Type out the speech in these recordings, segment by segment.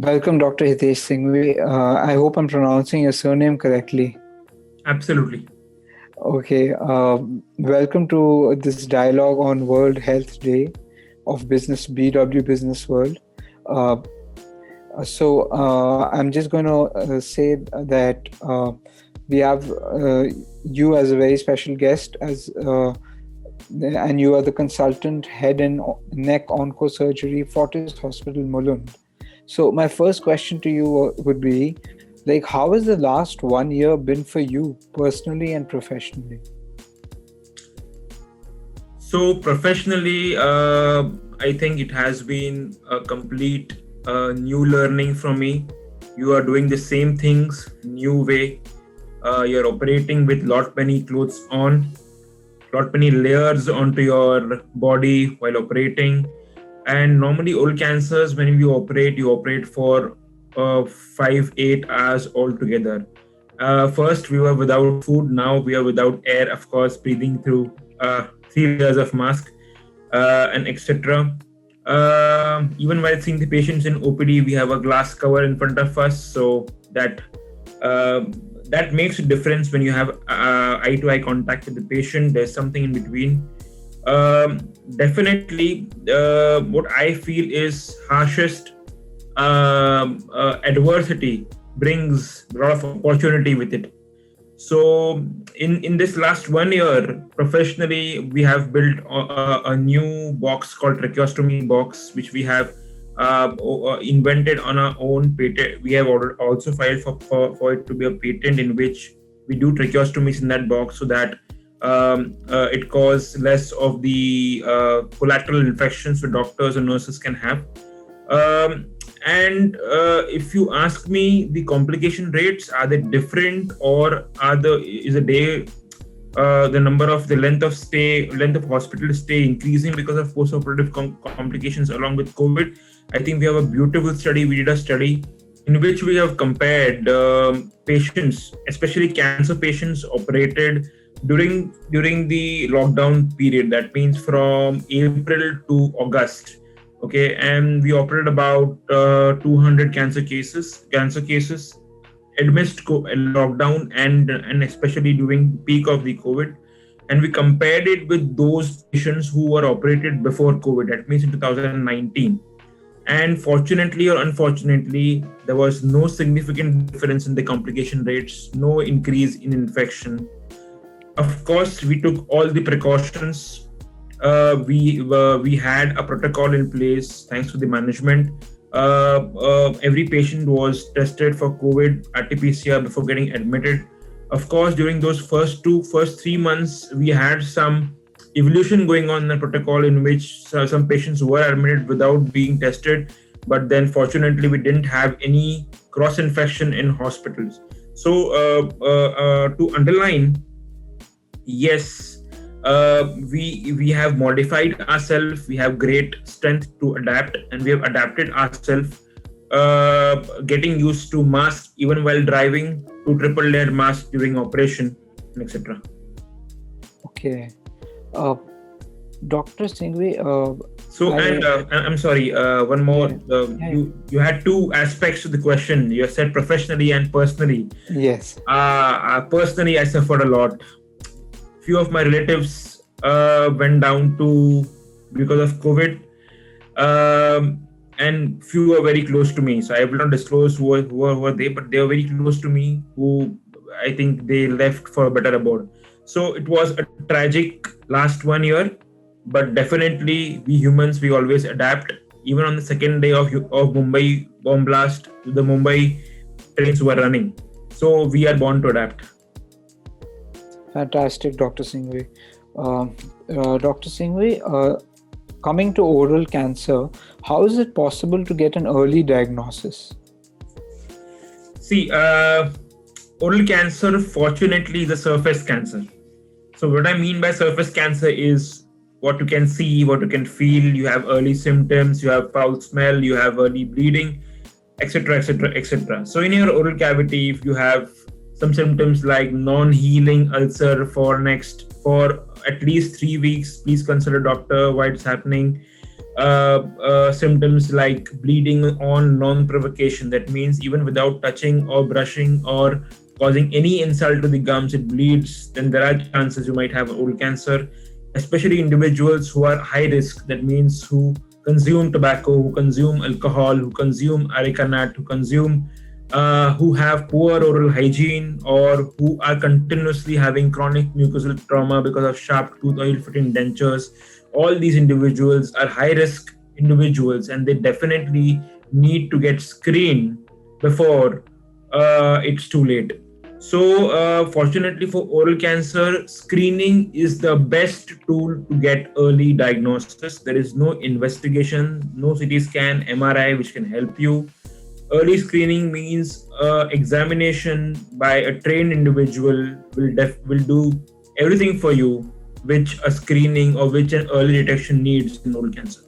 Welcome, Dr. Hitesh Singhvi. I hope I'm pronouncing your surname correctly. Absolutely. Okay. Welcome to this dialogue on World Health Day of Business, BW Business World. Uh, I'm just going to say that we have you as a very special guest, and you are the consultant head and neck oncosurgery, Fortis Hospital, Mulund. So my first question to you would be, like, how has the last 1 year been for you personally and professionally? So professionally, I think it has been a complete new learning from me. You are doing the same things, new way. You're operating with lot many clothes on, lot many layers onto your body while operating. And normally oral cancers, when you operate for 5-8 hours altogether. First, we were without food. Now we are without air, of course, breathing through 3 layers of mask and etc. Even while seeing the patients in OPD, we have a glass cover in front of us, so uh, that makes a difference when you have eye-to-eye contact with the patient. There's something in between. Definitely, what I feel is harshest adversity brings a lot of opportunity with it. So in this last 1 year, professionally, we have built a new box called tracheostomy box, which we have invented on our own patent. We have also filed for it to be a patent in which we do tracheostomies in that box so that it causes less of the collateral infections so doctors and nurses can have. And if you ask me, the complication rates, are they different, or is a day the length of hospital stay increasing because of post-operative complications along with COVID? I think we have a beautiful study. We did a study in which we have compared patients, especially cancer patients, operated during the lockdown period. That means from April to August. Okay, and we operated about 200 cancer cases amidst lockdown and especially during the peak of the COVID. And we compared it with those patients who were operated before COVID, that means in 2019. And fortunately or unfortunately, there was no significant difference in the complication rates, no increase in infection. Of course, we took all the precautions. We had a protocol in place thanks to the management. Every patient was tested for COVID RT-PCR before getting admitted. Of course, during those first 3 months, we had some evolution going on in the protocol in which some patients were admitted without being tested. But then, fortunately, we didn't have any cross-infection in hospitals. So, to underline, yes, we have modified ourselves. We have great strength to adapt, and we have adapted ourselves, getting used to masks even while driving, to triple layer mask during operation, etc. Okay. Dr. Singhvi, I'm sorry, one more. You had two aspects to the question. You said professionally and personally. Yes. Personally, I suffered a lot. Few of my relatives went down because of COVID, and few were very close to me. So I will not disclose who were they, but they were very close to me, who I think they left for a better abode. So it was a tragic last 1 year, but definitely we humans, we always adapt. Even on the second day of Mumbai bomb blast, the Mumbai trains were running. So we are born to adapt. Fantastic, Dr. Singhvi. Dr. Singhvi, coming to oral cancer, how is it possible to get an early diagnosis? See, oral cancer, fortunately, is a surface cancer. So what I mean by surface cancer is what you can see, what you can feel. You have early symptoms, you have foul smell, you have early bleeding, etc., etc., etc. So in your oral cavity, if you have some symptoms like non-healing ulcer for at least 3 weeks, please consult a doctor why it's happening. symptoms like bleeding on non-provocation. That means even without touching or brushing or causing any insult to the gums, it bleeds. Then there are chances you might have oral cancer, especially individuals who are high risk. That means who consume tobacco, who consume alcohol, who consume areca nut, who have poor oral hygiene, or who are continuously having chronic mucosal trauma because of sharp tooth or ill-fitting dentures. All these individuals are high-risk individuals, and they definitely need to get screened before it's too late. So, fortunately for oral cancer, screening is the best tool to get early diagnosis. There is no investigation, no CT scan, MRI, which can help you. Early screening means examination by a trained individual will do everything for you, which a screening or which an early detection needs in oral cancer.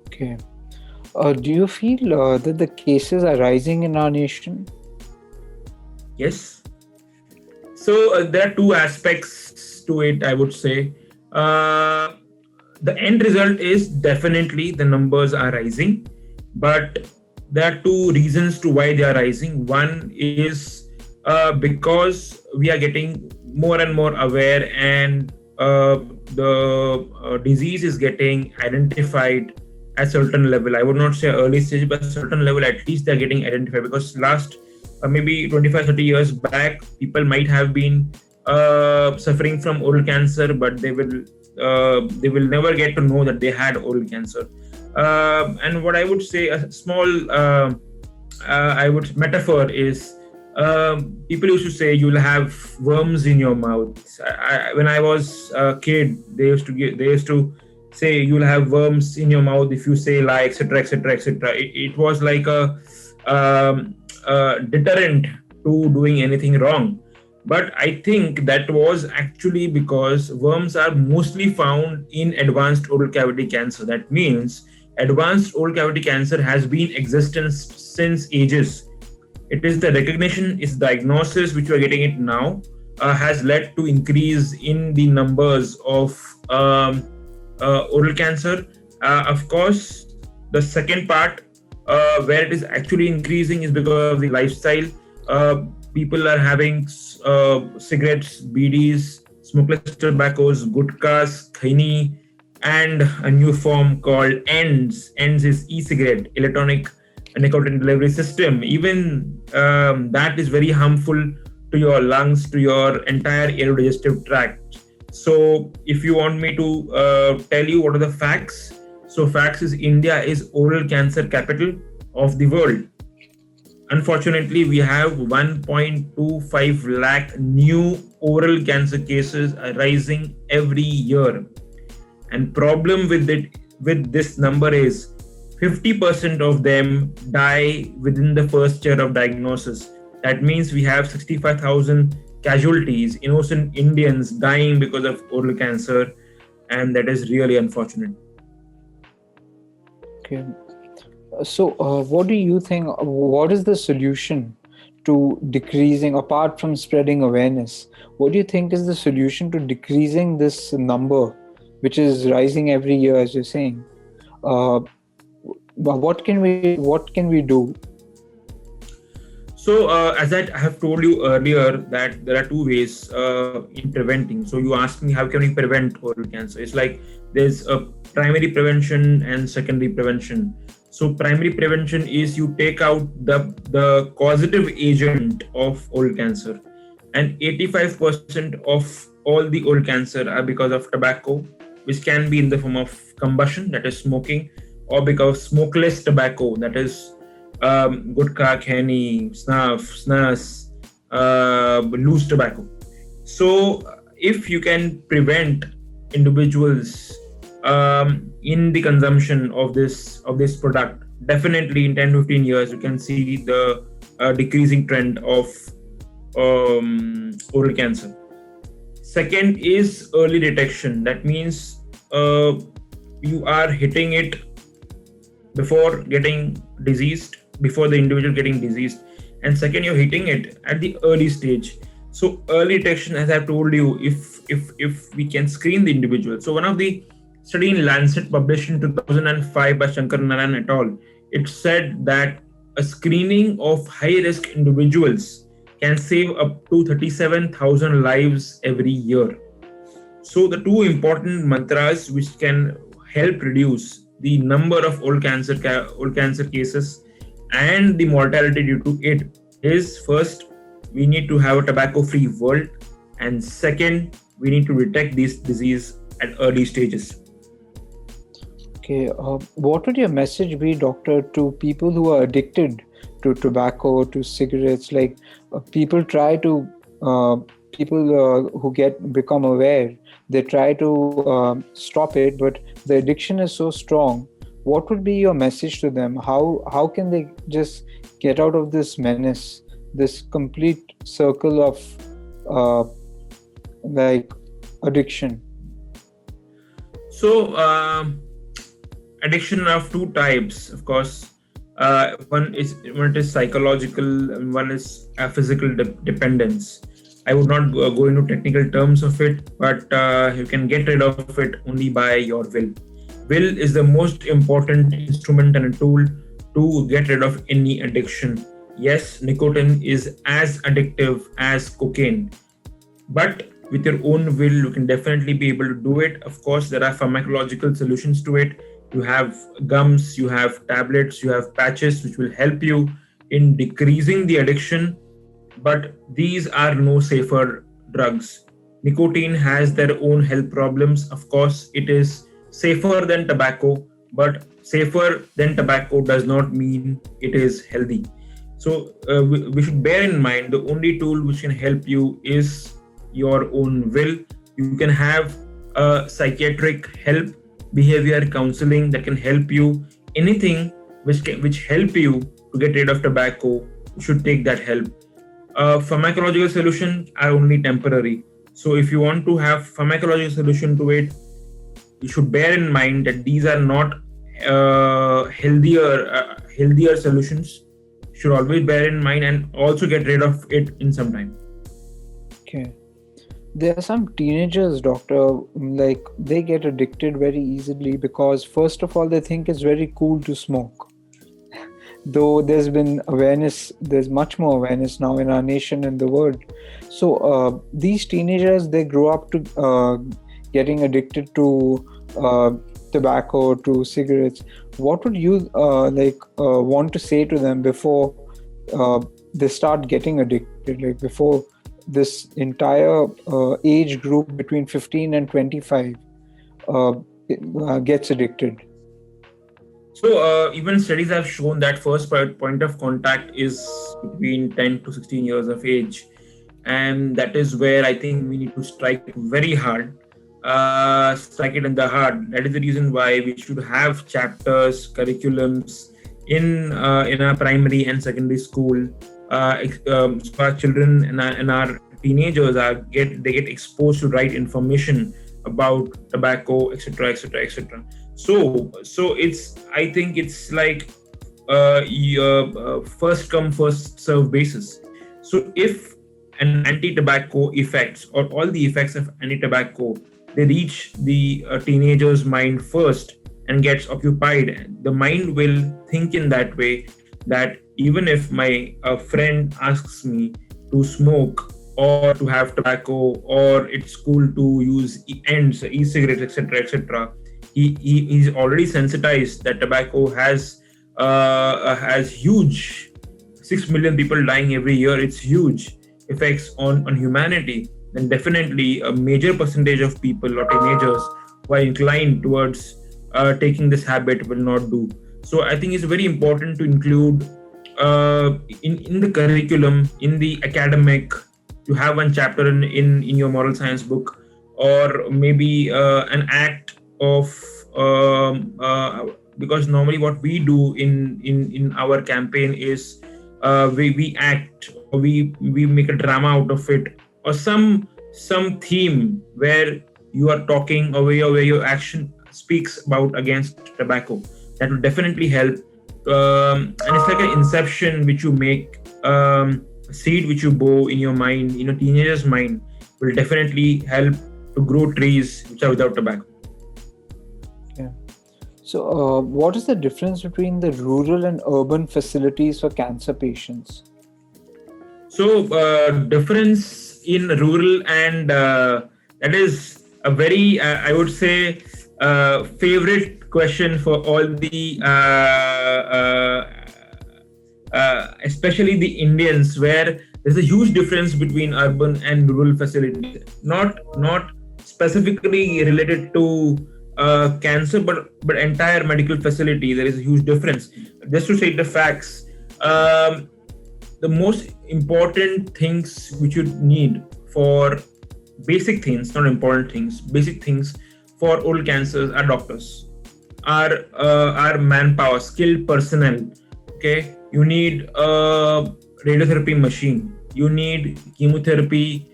Okay. Do you feel that the cases are rising in our nation? Yes. So there are two aspects to it, I would say. The end result is definitely the numbers are rising, but there are two reasons to why they are rising. One is because we are getting more and more aware, and the disease is getting identified at certain level. I would not say early stage, but certain level at least they are getting identified, because last maybe 25-30 years back, people might have been suffering from oral cancer, but they will never get to know that they had oral cancer. And what I would say, a small metaphor is, people used to say you'll have worms in your mouth. When I was a kid, they used to say you'll have worms in your mouth if you say lie, etc., etc., etc. It was like a deterrent to doing anything wrong. But I think that was actually because worms are mostly found in advanced oral cavity cancer. That means advanced oral cavity cancer has been existence since ages. It is the recognition, it's diagnosis, which we are getting it now, has led to increase in the numbers of oral cancer. Of course, the second part where it is actually increasing is because of the lifestyle. People are having cigarettes, BDs, smokeless tobaccos, gutkhas, khaini, and a new form called ENDS. ENDS is e-cigarette, electronic nicotine delivery system. Even that is very harmful to your lungs, to your entire aerodigestive tract. So if you want me to tell you what are the facts, so facts is India is oral cancer capital of the world. Unfortunately, we have 1.25 lakh new oral cancer cases arising every year. And problem with this number is 50% of them die within the first year of diagnosis. That means we have 65,000 casualties, innocent Indians dying because of oral cancer, and that is really unfortunate. Okay. So, what do you think? What is the solution to decreasing, apart from spreading awareness? What do you think is the solution to decreasing this number, which is rising every year, as you're saying? What can we do? So, as I have told you earlier, that there are two ways in preventing. So, you asked me how can we prevent oral cancer? It's like there's a primary prevention and secondary prevention. So, primary prevention is you take out the causative agent of oral cancer, and 85% of all the oral cancer are because of tobacco, which can be in the form of combustion, that is smoking, or because smokeless tobacco, that is gutkha, khaini, snuff, snus, loose tobacco. So if you can prevent individuals in the consumption of this product, definitely in 10-15 years you can see the decreasing trend of oral cancer. Second is early detection. That means you are hitting it before getting diseased, before the individual getting diseased, and second, you're hitting it at the early stage. So early detection, as I've told you, if we can screen the individual. So one of the study in Lancet published in 2005 by Shankar Narayan et al. It said that a screening of high risk individuals can save up to 37,000 lives every year. So, the two important mantras which can help reduce the number of old cancer cases and the mortality due to it is: first, we need to have a tobacco free world, and second, we need to detect this disease at early stages. Okay, what would your message be, doctor, to people who are addicted to tobacco, to cigarettes? Like people try to, people who become aware, they try to stop it, but the addiction is so strong. What would be your message to them? How can they just get out of this menace, this complete circle of like addiction? So, addiction of two types, of course. One is psychological, and one is physical dependence. I would not go into technical terms of it, but you can get rid of it only by your will. Will is the most important instrument and a tool to get rid of any addiction. Yes, nicotine is as addictive as cocaine, but with your own will, you can definitely be able to do it. Of course, there are pharmacological solutions to it. You have gums, you have tablets, you have patches which will help you in decreasing the addiction, but these are no safer drugs. Nicotine has their own health problems. Of course, it is safer than tobacco, but safer than tobacco does not mean it is healthy. So we should bear in mind the only tool which can help you is your own will. You can have psychiatric help, behavior counseling that can help you. Anything which help you to get rid of tobacco, you should take that help. Pharmacological solutions are only temporary. So if you want to have pharmacological solution to it, you should bear in mind that these are not healthier solutions. Should always bear in mind and also get rid of it in some time. Okay. There are some teenagers, doctor, like they get addicted very easily because first of all, they think it's very cool to smoke. Though there's been awareness, there's much more awareness now in our nation and the world. So these teenagers, they grow up to getting addicted to tobacco, to cigarettes. What would you want to say to them before they start getting addicted, like before this entire age group between 15 and 25 gets addicted? So even studies have shown that first point of contact is between 10 to 16 years of age, and that is where I think we need to strike very hard, strike it in the heart. That is the reason why we should have chapters, curriculums in our primary and secondary school. So our children and our teenagers get exposed to right information about tobacco, etc., etc., etc. So I think it's like first come first serve basis. So if an anti-tobacco effects or all the effects of anti-tobacco, they reach the teenager's mind first and gets occupied, the mind will think in that way that even if my friend asks me to smoke or to have tobacco, or it's cool to use ends, e-cigarettes, etc., etc., he's already sensitized that tobacco has huge 6 million people dying every year. It's huge effects on humanity. Then definitely a major percentage of people or teenagers who are inclined towards taking this habit will not do. So I think it's very important to include in the curriculum, in the academic, to have one chapter in your moral science book, or maybe an act of because normally what we do in our campaign is we act, or we make a drama out of it, or some theme where you are talking, or where your action speaks about against tobacco. That will definitely help, and it's like an inception which you make, a seed which you bow in your mind, in a teenager's mind, will definitely help to grow trees which are without tobacco. So, what is the difference between the rural and urban facilities for cancer patients? So, difference in rural and that is a very, I would say, favorite question for all the, especially the Indians, where there's a huge difference between urban and rural facilities. Not specifically related to cancer, but entire medical facility. There is a huge difference. Just to state the facts. The most important things which you need for basic things, basic things for oral cancers are doctors, are manpower, skilled personnel. Okay, you need a radiotherapy machine, you need chemotherapy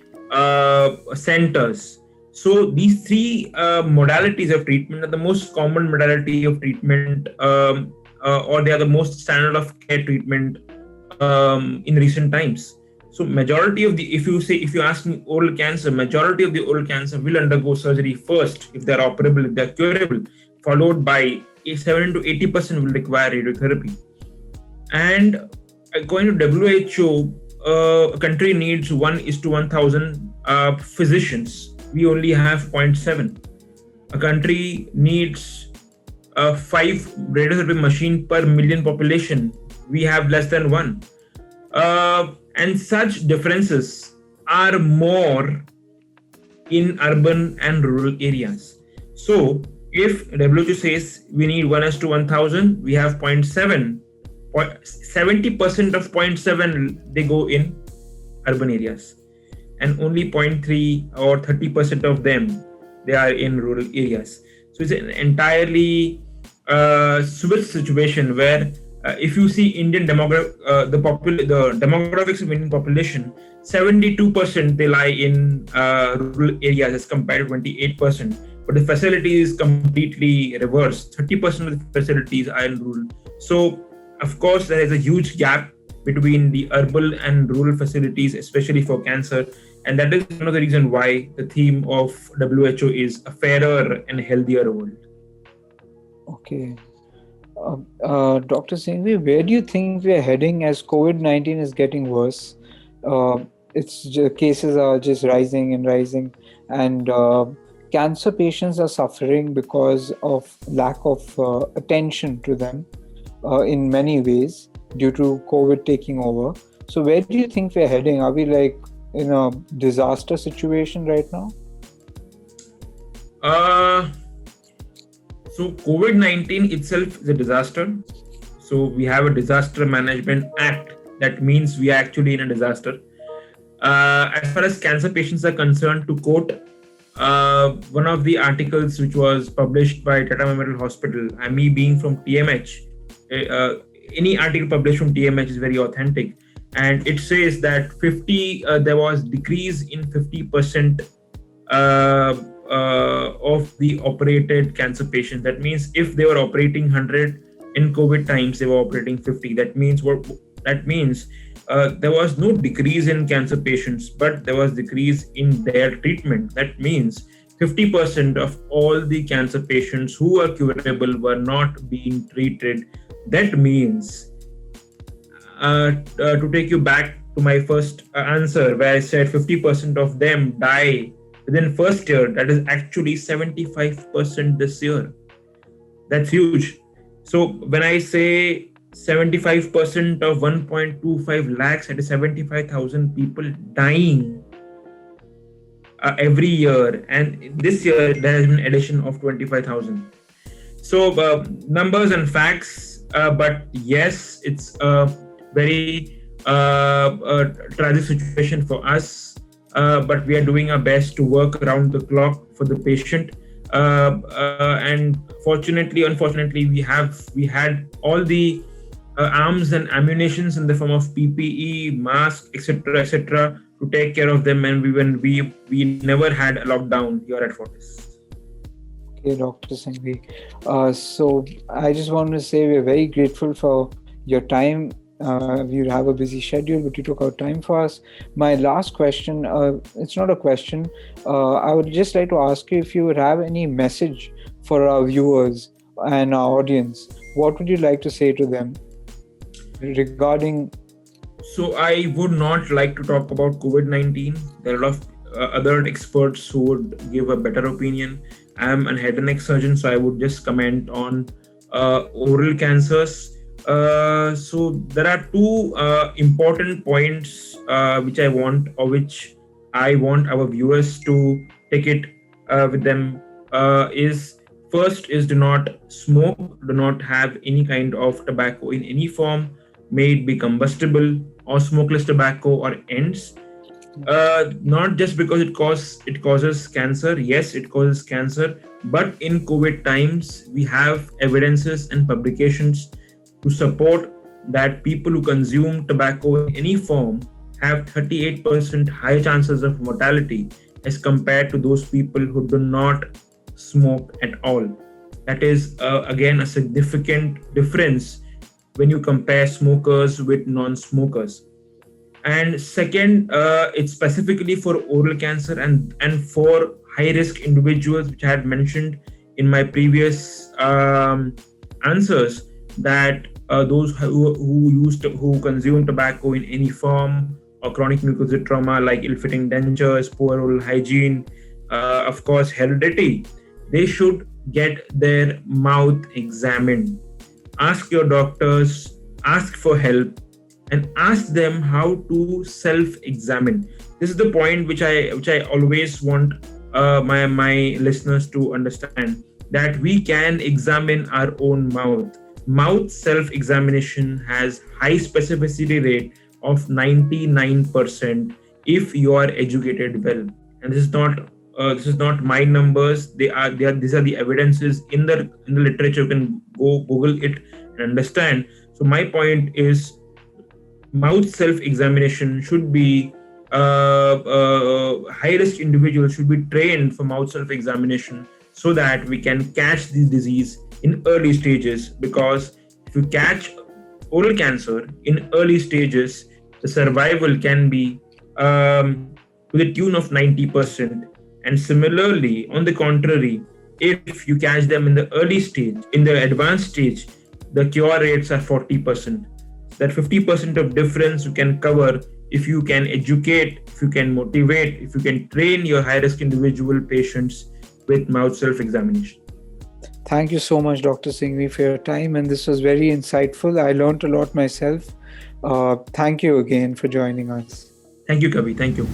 centers. So these three modalities of treatment are the most common modality of treatment, or they are the most standard of care treatment in recent times. So majority of the, if you ask me oral cancer, majority of the oral cancer will undergo surgery first if they're operable, if they're curable, followed by 70 to 80% will require radiotherapy. And according to WHO, a country needs 1:1,000 physicians. We only have 0.7. A country needs 5 radiotherapy machine per million population. We have less than 1. And such differences are more in urban and rural areas. So if WHO says we need 1:1,000, we have 0.7. 70% of 0.7 they go in urban areas, and only 0.3 or 30% of them they are in rural areas. So it's an entirely switch situation where if you see Indian the demographics of Indian population, 72% they lie in rural areas as compared to 28%. But the facility is completely reversed. 30% of the facilities are in rural. So of course, there is a huge gap between the urban and rural facilities, especially for cancer. And that is one of the reasons why the theme of WHO is a fairer and healthier world. Okay. Dr. Sanghvi, where do you think we are heading as COVID-19 is getting worse? Cases are just rising and rising, and cancer patients are suffering because of lack of attention to them in many ways due to COVID taking over. So where do you think we're heading? Are we like in a disaster situation right now? So COVID-19 itself is a disaster. So we have a Disaster Management Act. That means we are actually in a disaster. As far as cancer patients are concerned, to quote one of the articles which was published by Tata Memorial Hospital, and me being from TMH, any article published from TMH is very authentic, and it says that there was decrease in 50% of the operated cancer patients. That means if they were operating 100 in COVID times, they were operating 50. That means there was no decrease in cancer patients, but there was decrease in their treatment. That means 50% of all the cancer patients who are curable were not being treated. That means, to take you back to my first answer, where I said 50% of them die within first year, that is actually 75% this year. That's huge. So when I say 75% of 1.25 lakhs, that is 75,000 people dying every year. And this year, there has been an addition of 25,000. So numbers and facts, but yes, it's a very tragic situation for us. But we are doing our best to work around the clock for the patient. And unfortunately, we had all the arms and ammunitions in the form of PPE, masks, etc., to take care of them. And we never had a lockdown here at Fortis. Okay, Dr. Sanghvi. So I just want to say we're very grateful for your time. You have a busy schedule, but you took out time for us. My last question, it's not a question. I would just like to ask you if you would have any message for our viewers and our audience, what would you like to say to them regarding? So I would not like to talk about COVID-19. There are a lot of other experts who would give a better opinion. I'm a head and neck surgeon, so I would just comment on oral cancers. So there are two important points which I want our viewers to take it with them. Is First is, do not smoke, do not have any kind of tobacco in any form, may it be combustible or smokeless tobacco or ends. Not just because it causes cancer. Yes, it causes cancer, but in COVID times we have evidences and publications to support that people who consume tobacco in any form have 38% higher chances of mortality as compared to those people who do not smoke at all. That is again a significant difference when you compare smokers with non-smokers. And second, it's specifically for oral cancer and for high risk individuals, which I had mentioned in my previous answers, that those who consume tobacco in any form, or chronic mucosal trauma like ill-fitting dentures, poor oral hygiene, of course heredity, they should get their mouth examined. Ask your doctors, ask for help, and ask them how to self-examine. This is the point which I always want my listeners to understand, that we can examine our own mouth. Mouth self-examination has high specificity rate of 99% if you are educated well. And this is not my numbers. These are the evidences in the literature. You can go Google it and understand. So my point is, mouth self-examination should be high-risk individuals should be trained for mouth self-examination so that we can catch the disease in early stages. Because if you catch oral cancer in early stages, the survival can be to the tune of 90%. And similarly, on the contrary, if you catch them in the early stage, in the advanced stage, the cure rates are 40%. That 50% of difference you can cover if you can educate, if you can motivate, if you can train your high-risk individual patients with mouth self-examination. Thank you so much, Dr. Sanghvi, for your time, and this was very insightful. I learned a lot myself. Thank you again for joining us. Thank you, Kavi. Thank you.